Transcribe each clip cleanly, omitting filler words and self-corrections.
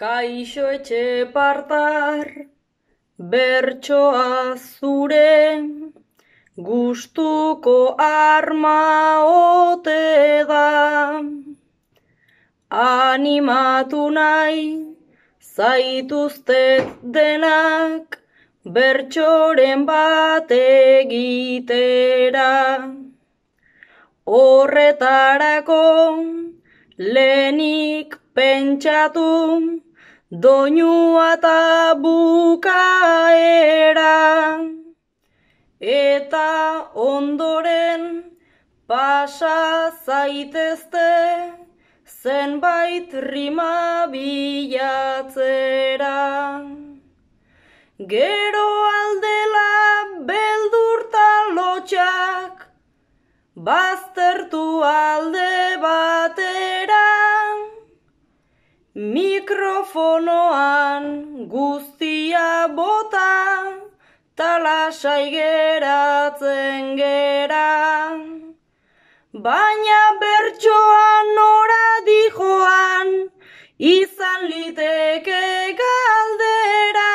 Kaixo Etxepartar, bertsoa zure, gustuko arma ote da. Animatu nahi, zaituztet denak, bertsoren bat egitera. Horretarako, lehenik pentsatu, doinua eta bukaera. Eta ondoren pasa zaitezte, zenbait rima bilatzera. Gero aldela beldurta lotxak, baztertu alde batera, mikrofonoan guztia bota, talasai geratzen gera. Baina bertsoa nora dijoan, izan liteke galdera.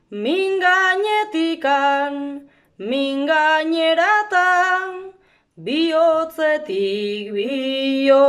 Min gainetikan, min gaineratan, bihotzetik bihotzera.